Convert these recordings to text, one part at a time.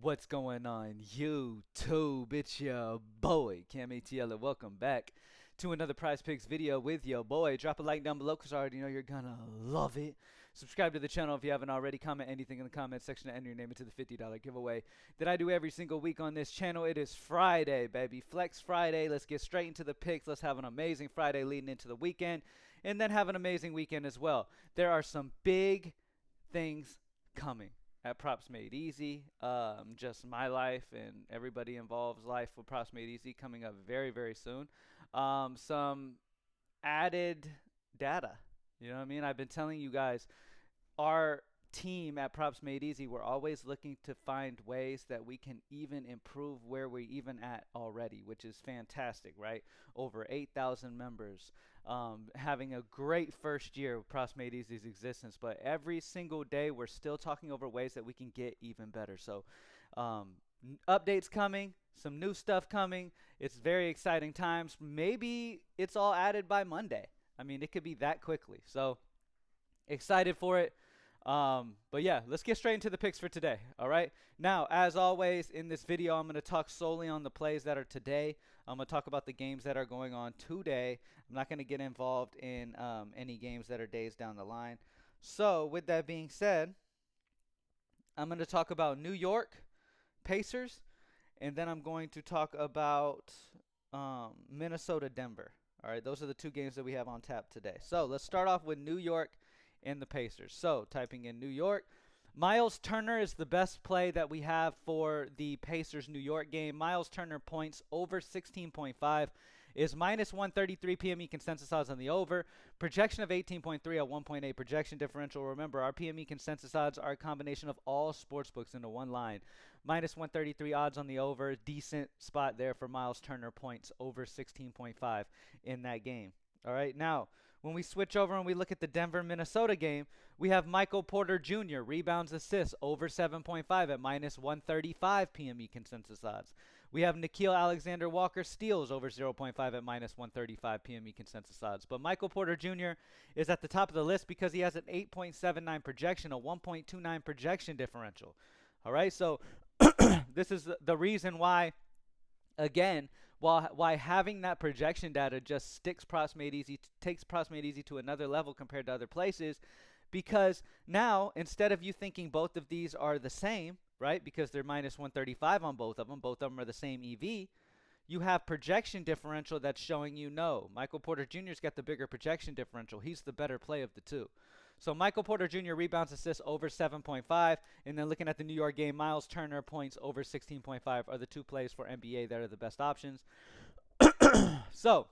What's going on, YouTube? It's your boy, CamATL, and welcome back to another Prizepicks video with your boy. Drop a like down below because I already know you're gonna love it. Subscribe to the channel if you haven't already. Comment anything in the comment section and enter your name into the $50 giveaway that I do every single week on this channel. It is Friday, baby. Flex Friday. Let's get straight into the picks. Let's have an amazing Friday leading into the weekend, and then have an amazing weekend as well. There are some big things coming at Props Made Easy. Just my life and everybody involved's life with Props Made Easy coming up very, very soon. Some added data. You know what I mean? I've been telling you guys, our team at Props Made Easy, we're always looking to find ways that we can even improve where we're even at already, which is fantastic, right? Over 8,000 members. Having a great first year with Props Made Easy's existence, but every single day we're still talking over ways that we can get even better. So updates coming, some new stuff coming. It's very exciting times. Maybe it's all added by Monday. I mean, it could be that quickly. So excited for it. But yeah, let's get straight into the picks for today. All right. Now, as always, in this video, I'm going to talk solely on the plays that are today. I'm going to talk about the games that are going on today. I'm not going to get involved in any games that are days down the line. So, with that being said, I'm going to talk about New York Pacers, and then I'm going to talk about Minnesota Denver. All right, those are the two games that we have on tap today. So, let's start off with New York and the Pacers. So, typing in New York. Miles Turner is the best play that we have for the Pacers New York game. Miles Turner points over 16.5 is minus 133 PME consensus odds on the over. Projection of 18.3 at 1.8 projection differential. Remember, our PME consensus odds are a combination of all sports books into one line. Minus 133 odds on the over. Decent spot there for Miles Turner points over 16.5 in that game. All right, now when we switch over and we look at the Denver-Minnesota game, we have Michael Porter Jr. rebounds assists over 7.5 at minus 135 PME consensus odds. We have Nickeil Alexander-Walker steals over 0.5 at minus 135 PME consensus odds. But Michael Porter Jr. is at the top of the list because he has an 8.79 projection, a 1.29 projection differential. All right, so this is the reason why, again, why having that projection data just takes Props Made Easy to another level compared to other places, because now instead of you thinking both of these are the same, right, because they're minus 135 on both of them are the same EV, you have projection differential that's showing you no, Michael Porter Jr.'s got the bigger projection differential. He's the better play of the two. So Michael Porter Jr. rebounds assists over 7.5, and then looking at the New York game, Miles Turner points over 16.5 are the two plays for NBA that are the best options. So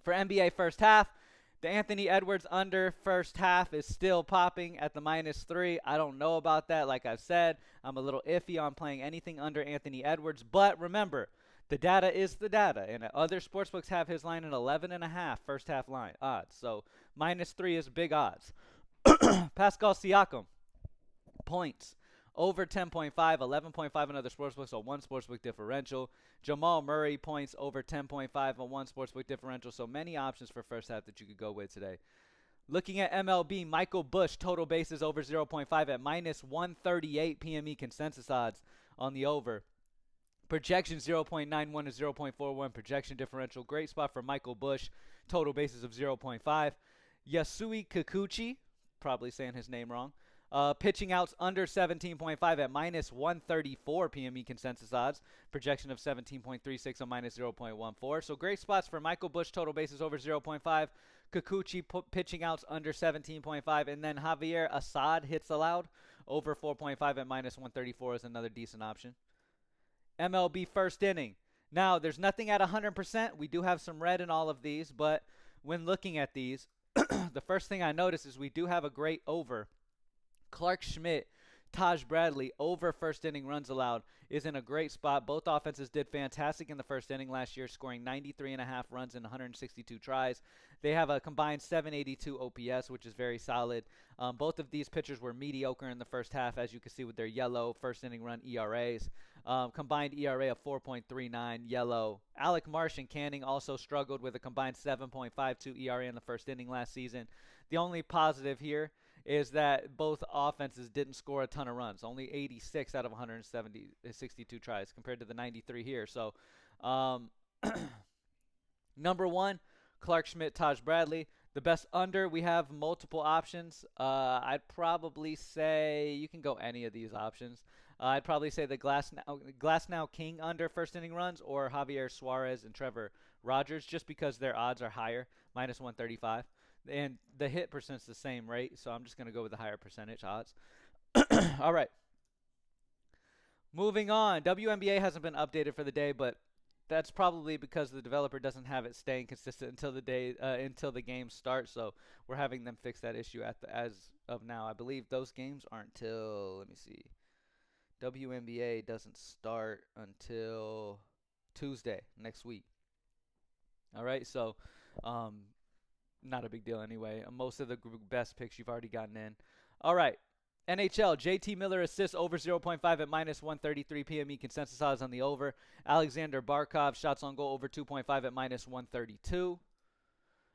for NBA first half, the Anthony Edwards under first half is still popping at the -3. I don't know about that. Like I've said, I'm a little iffy on playing anything under Anthony Edwards. But remember, the data is the data. And other sportsbooks have his line at 11.5 first half line odds. So -3 is big odds. Pascal Siakam, points over 10.5, 11.5 in other sportsbooks, so one sportsbook differential. Jamal Murray points over 10.5 on one sportsbook differential, so many options for first half that you could go with today. Looking at MLB, Michael Bush, total bases over 0.5 at minus 138 PME consensus odds on the over. Projection 0.91 to 0.41 projection differential. Great spot for Michael Bush, total bases of 0.5. Yasui Kikuchi, probably saying his name wrong. Pitching outs under 17.5 at minus 134 PME consensus odds. Projection of 17.36 on minus 0.14. So great spots for Michael Bush, total bases over 0.5. Kikuchi pitching outs under 17.5. And then Javier Assad hits allowed over 4.5 at minus 134 is another decent option. MLB first inning. Now, there's nothing at 100%. We do have some red in all of these. But when looking at these, the first thing I notice is we do have a great over. Clark Schmidt, Taj Bradley, over first inning runs allowed is in a great spot. Both offenses did fantastic in the first inning last year, scoring 93.5 runs in 162 tries. They have a combined 782 OPS, which is very solid. Both of these pitchers were mediocre in the first half, as you can see with their yellow first inning run ERAs. Combined ERA of 4.39 yellow. Alec Marsh and Canning also struggled with a combined 7.52 ERA in the first inning last season. The only positive here is that both offenses didn't score a ton of runs. Only 86 out of 162 tries compared to the 93 here. So, um, number one, Clark Schmidt, Taj Bradley. The best under, we have multiple options. I'd probably say you can go any of these options. I'd probably say the Glass Now King under first inning runs, or Javier Suarez and Trevor Rogers, just because their odds are higher, minus 135. And the hit percent's the same rate, so I'm just going to go with the higher percentage odds. All right. Moving on. WNBA hasn't been updated for the day, but that's probably because the developer doesn't have it staying consistent until until the games start. So we're having them fix that issue as of now. I believe those games aren't till, let me see. WNBA doesn't start until Tuesday next week. All right, so not a big deal anyway. Most of the best picks you've already gotten in. All right. NHL, JT Miller assists over 0.5 at minus 133 PME. Consensus odds on the over. Alexander Barkov shots on goal over 2.5 at minus 132.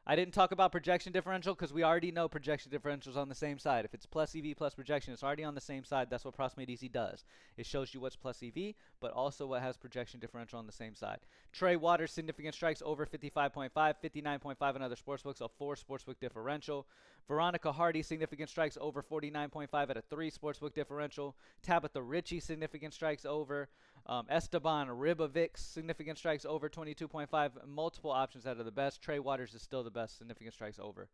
I didn't talk about projection differential because we already know projection differentials on the same side. If it's plus EV plus projection, it's already on the same side. That's what Proximate EC does. It shows you what's plus EV, but also what has projection differential on the same side. Trey Waters, significant strikes over 55.5, 59.5 in other sportsbooks, a 4 sportsbook differential. Veronica Hardy, significant strikes over 49.5 at a 3 sportsbook differential. Tabitha Ritchie, significant strikes over. Esteban Ribovic, significant strikes over 22.5. Multiple options out of the best. Trey Waters is still the best, significant strikes over.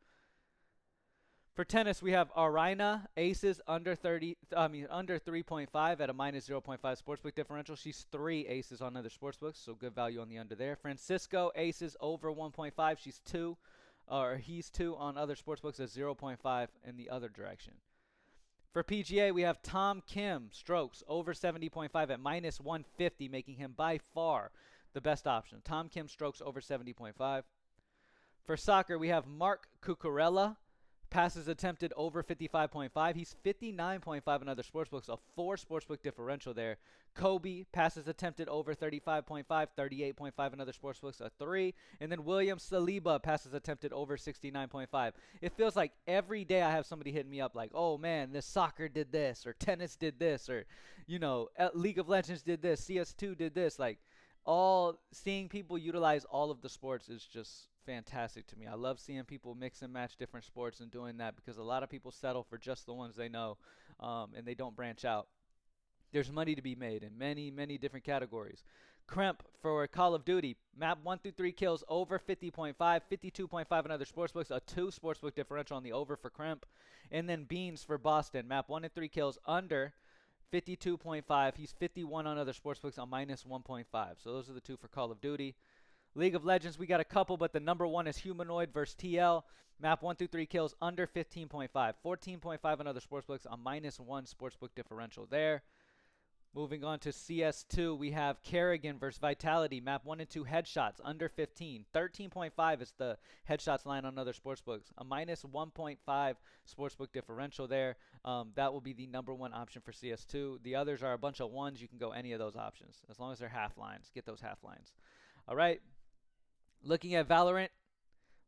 For tennis, we have Arina aces under 3.5 at a minus 0.5 sportsbook differential. She's 3 aces on other sportsbooks, so good value on the under there. Francisco aces over 1.5. He's 2 on other sportsbooks at 0.5 in the other direction. For PGA, we have Tom Kim strokes over 70.5 at minus 150, making him by far the best option. Tom Kim strokes over 70.5. For soccer, we have Mark Cucurella, passes attempted over 55.5. He's 59.5 in other sportsbooks, a 4 sportsbook differential there. Kobe, passes attempted over 35.5, 38.5 in other sportsbooks, a 3. And then William Saliba, passes attempted over 69.5. It feels like every day I have somebody hitting me up like, oh man, this soccer did this, or tennis did this, or, League of Legends did this, CS2 did this. Like, seeing people utilize all of the sports is just fantastic to me. I love seeing people mix and match different sports and doing that, because a lot of people settle for just the ones they know, and they don't branch out. There's money to be made in many, many different categories. Kremp for Call of Duty, map 1 through 3 kills over 50.5, 52.5 in other sportsbooks, a 2 sportsbook differential on the over for Kremp. And then Beans for Boston, map 1 and 3 kills under 52.5. He's 51 on other sportsbooks on minus 1.5. So those are the 2 for Call of Duty. League of Legends, we got a couple, but the number 1 is Humanoid versus TL. Map 1 through 3 kills under 15.5. 14.5 in other sportsbooks on minus 1 sportsbook differential there. Moving on to CS2, we have Kerrigan versus Vitality. Map 1 and 2 headshots under 15. 13.5 is the headshots line on other sportsbooks. A minus 1.5 sportsbook differential there. That will be the number 1 option for CS2. The others are a bunch of 1s. You can go any of those options as long as they're half lines. Get those half lines. All right. Looking at Valorant,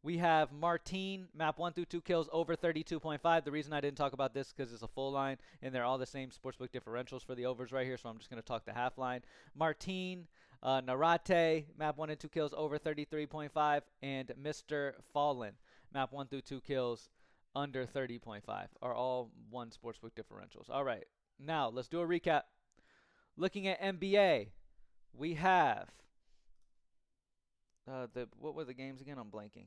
we have Martine, map 1 through 2 kills over 32.5. The reason I didn't talk about this is because it's a full line, and they're all the same sportsbook differentials for the overs right here, so I'm just going to talk the half line. Martine, Narate, map 1 and 2 kills over 33.5, and Mr. Fallen, map 1 through 2 kills under 30.5, are all 1 sportsbook differentials. All right, now let's do a recap. Looking at NBA, we have what were the games again? I'm blanking.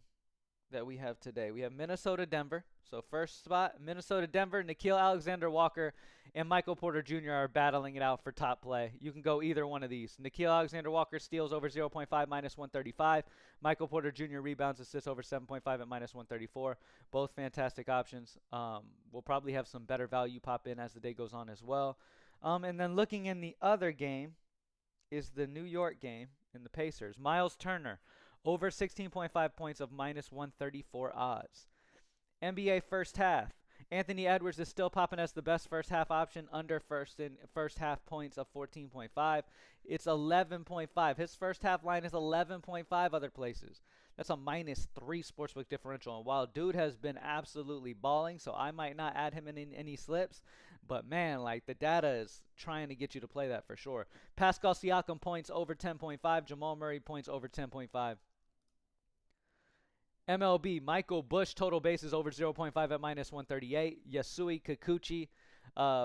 That we have today. We have Minnesota-Denver. So first spot, Minnesota-Denver. Nickeil Alexander-Walker and Michael Porter Jr. are battling it out for top play. You can go either one of these. Nickeil Alexander-Walker steals over 0.5, minus 135. Michael Porter Jr. rebounds, assists over 7.5 at minus 134. Both fantastic options. We'll probably have some better value pop in as the day goes on as well. And then looking in the other game is the New York game in the Pacers. Miles Turner, over 16.5 points of minus 134 odds. NBA first half. Anthony Edwards is still popping as the best first half option, under first half points of 14.5. It's 11.5. His first half line is 11.5 other places. That's a -3 sportsbook differential. And while dude has been absolutely balling, so I might not add him in any slips, but man, like the data is trying to get you to play that for sure. Pascal Siakam points over 10.5. Jamal Murray points over 10.5. MLB, Michael Bush total bases over 0.5 at -138. Yasui Kikuchi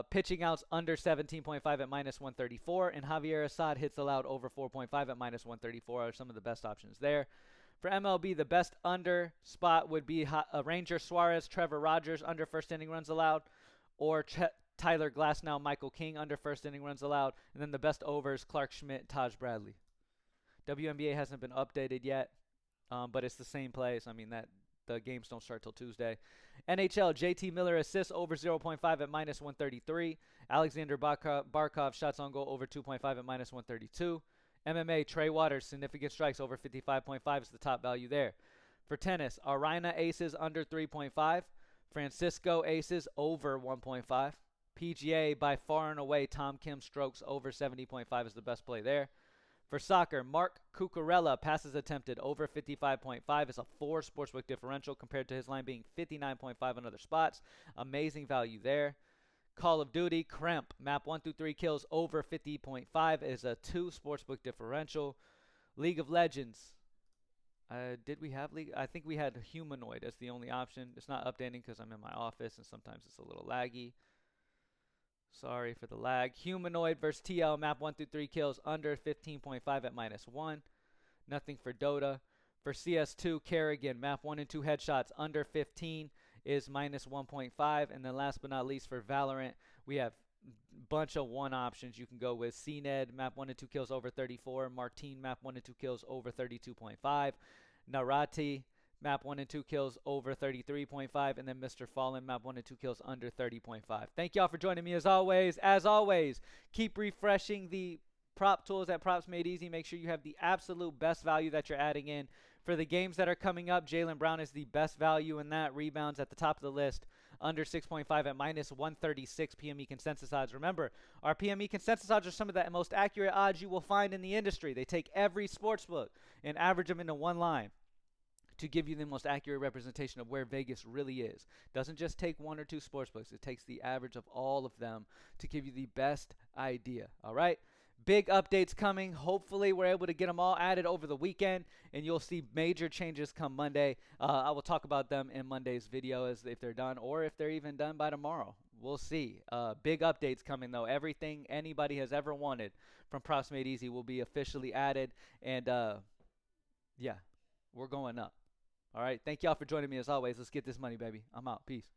pitching outs under 17.5 at -134. And Javier Assad hits allowed over 4.5 at -134 are some of the best options there. For MLB, the best under spot would be Ranger Suarez, Trevor Rogers under first inning runs allowed, or Tyler Glasnow, Michael King under first inning runs allowed. And then the best overs, Clark Schmidt, Taj Bradley. WNBA hasn't been updated yet. But it's the same place. I mean, that the games don't start till Tuesday. NHL, JT Miller assists over 0.5 at -133. Alexander Barkov shots on goal over 2.5 at -132. MMA, Trey Waters, significant strikes over 55.5 is the top value there. For tennis, Arina aces under 3.5. Francisco aces over 1.5. PGA, by far and away, Tom Kim strokes over 70.5 is the best play there. For soccer, Mark Cucurella passes attempted over 55.5 is a 4 sportsbook differential compared to his line being 59.5 on other spots. Amazing value there. Call of Duty, Kremp, map 1 through 3 kills over 50.5 is a 2 sportsbook differential. League of Legends. Did we have League? I think we had Humanoid as the only option. It's not updating because I'm in my office and sometimes it's a little laggy. Sorry for the lag. Humanoid versus TL, map 1 through 3 kills under 15.5 at -1. Nothing for Dota. For CS2, Kerrigan, map 1 and 2 headshots under 15 is -1.5. And then last but not least for Valorant, we have a bunch of 1 options you can go with. CNED, map 1 and 2 kills over 34. Martine, map 1 and 2 kills over 32.5. Narati, map 1 and 2 kills over 33.5, and then Mr. Fallen, map 1 and 2 kills under 30.5. Thank y'all for joining me as always. As always, keep refreshing the prop tools at Props Made Easy. Make sure you have the absolute best value that you're adding in. For the games that are coming up, Jaylen Brown is the best value in that. Rebounds at the top of the list, under 6.5 at -136 PME consensus odds. Remember, our PME consensus odds are some of the most accurate odds you will find in the industry. They take every sportsbook and average them into one line to give you the most accurate representation of where Vegas really is. Doesn't just take 1 or 2 sportsbooks. It takes the average of all of them to give you the best idea. All right? Big updates coming. Hopefully, we're able to get them all added over the weekend, and you'll see major changes come Monday. I will talk about them in Monday's video as if they're done or if they're even done by tomorrow. We'll see. Big updates coming, though. Everything anybody has ever wanted from Props Made Easy will be officially added, and yeah, we're going up. All right. Thank y'all for joining me as always. Let's get this money, baby. I'm out. Peace.